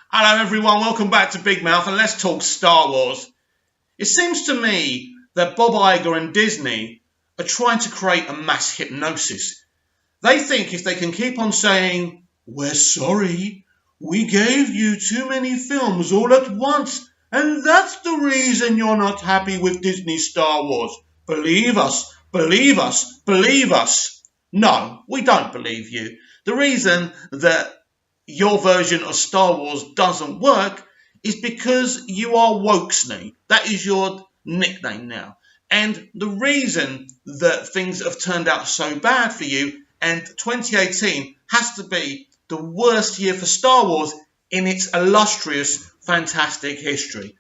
Hello everyone, welcome back to Big Mouth and let's talk Star Wars. It seems to me that Bob Iger and Disney are trying to create a mass hypnosis. They think if they can keep on saying, "We're sorry, we gave you too many films all at once, and that's the reason you're not happy with Disney Star Wars. Believe us, believe us, believe us." No, we don't believe you. The reason that your version of Star Wars doesn't work is because you are wokesney. That is your nickname now. And the reason that things have turned out so bad for you, and 2018 has to be the worst year for Star Wars in its illustrious, fantastic history,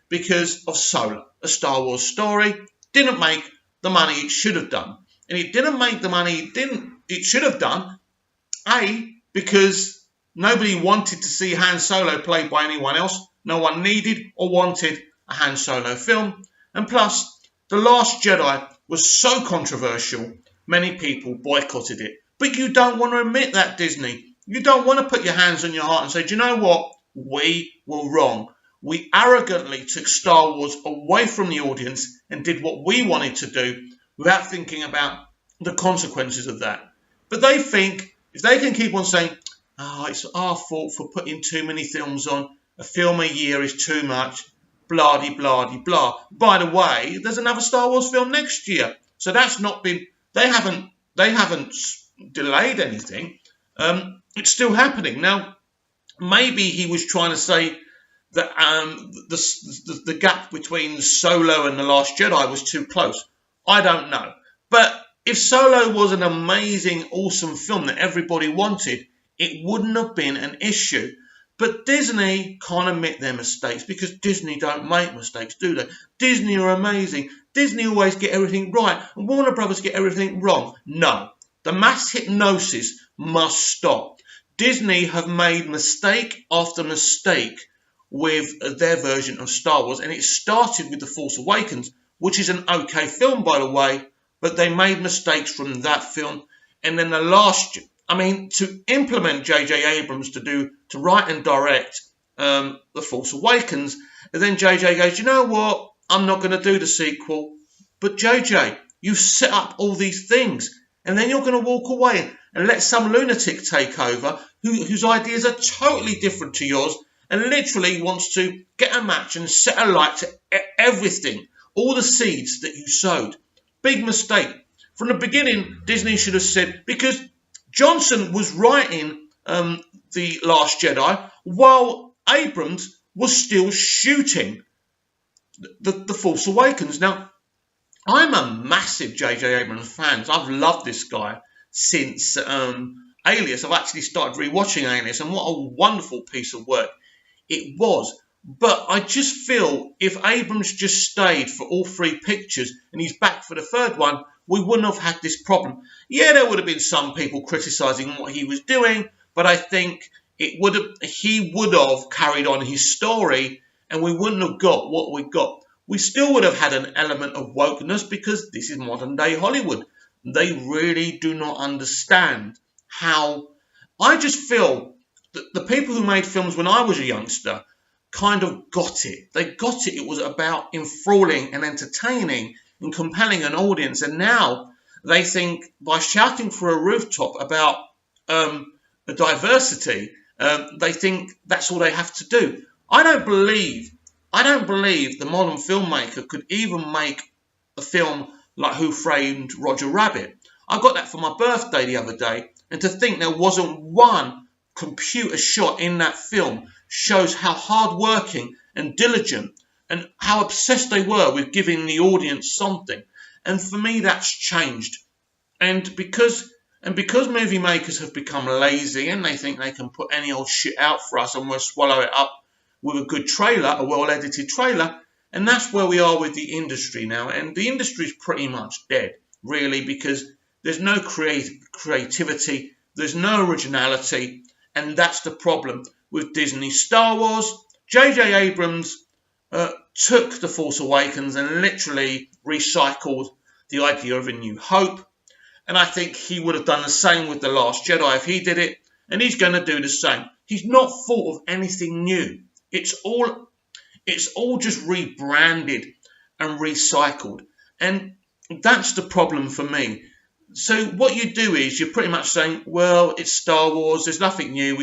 because of Solo. A Star Wars story didn't make the money it should have done. And it didn't make the money it should have done, because nobody wanted to see Han Solo played by anyone else. No one needed or wanted a Han Solo film. And plus, The Last Jedi was so controversial, many people boycotted it. But you don't want to admit that, Disney. You don't want to put your hands on your heart and say, do you know what? We were wrong. We arrogantly took Star Wars away from the audience and did what we wanted to do without thinking about the consequences of that. But they think if they can keep on saying, it's our fault for putting too many films on. A film a year is too much. Blah-de-blah-de-blah. By the way, there's another Star Wars film next year. So that's not been... They haven't delayed anything. It's still happening. Now, maybe he was trying to say that the gap between Solo and The Last Jedi was too close. I don't know. But if Solo was an amazing, awesome film that everybody wanted, it wouldn't have been an issue. But Disney can't admit their mistakes because Disney don't make mistakes, do they? Disney are amazing. Disney always get everything right, and Warner Brothers get everything wrong. No, the mass hypnosis must stop. Disney have made mistake after mistake with their version of Star Wars, and it started with The Force Awakens, which is an okay film, by the way, but they made mistakes from that film. And then to implement J.J. Abrams to write and direct The Force Awakens, and then J.J. goes, you know what, I'm not going to do the sequel. But J.J., you've set up all these things, and then you're going to walk away and let some lunatic take over whose ideas are totally different to yours and literally wants to get a match and set alight to everything, all the seeds that you sowed. Big mistake. From the beginning, Disney should have said, because Johnson was writing The Last Jedi while Abrams was still shooting the Force Awakens. Now, I'm a massive J.J. Abrams fan. I've loved this guy since Alias. I've actually started rewatching Alias, and what a wonderful piece of work it was. But I just feel if Abrams just stayed for all three pictures and he's back for the third one, we wouldn't have had this problem. Yeah, there would have been some people criticising what he was doing, but I think he would have carried on his story and we wouldn't have got what we got. We still would have had an element of wokeness because this is modern day Hollywood. They really do not understand how... I just feel that the people who made films when I was a youngster kind of got it. They got it. It was about enthralling and entertaining and compelling an audience. And now they think by shouting for a rooftop about diversity, they think that's all they have to do. I don't believe the modern filmmaker could even make a film like Who Framed Roger Rabbit. I got that for my birthday the other day, and to think there wasn't one computer shot in that film shows how hardworking and diligent and how obsessed they were with giving the audience something. And for me, that's changed. And because movie makers have become lazy and they think they can put any old shit out for us and we'll swallow it up with a good trailer, a well-edited trailer, and that's where we are with the industry now. And the industry is pretty much dead, really, because there's no creativity, there's no originality, and that's the problem with Disney Star Wars. J.J. Abrams took The Force Awakens and literally recycled the idea of A New Hope. And I think he would have done the same with The Last Jedi if he did it. And he's going to do the same. He's not thought of anything new. It's all just rebranded and recycled. And that's the problem for me. So what you do is you're pretty much saying, well, it's Star Wars, there's nothing new.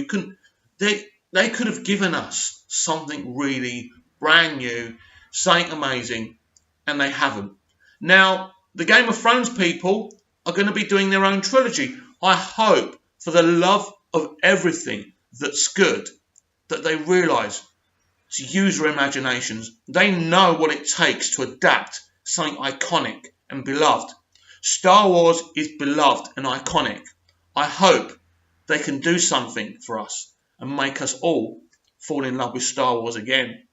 They could have given us something really brand new, something amazing, and they haven't. Now, the Game of Thrones people are going to be doing their own trilogy. I hope, for the love of everything that's good, that they realise to use their imaginations. They know what it takes to adapt something iconic and beloved. Star Wars is beloved and iconic. I hope they can do something for us and make us all fall in love with Star Wars again.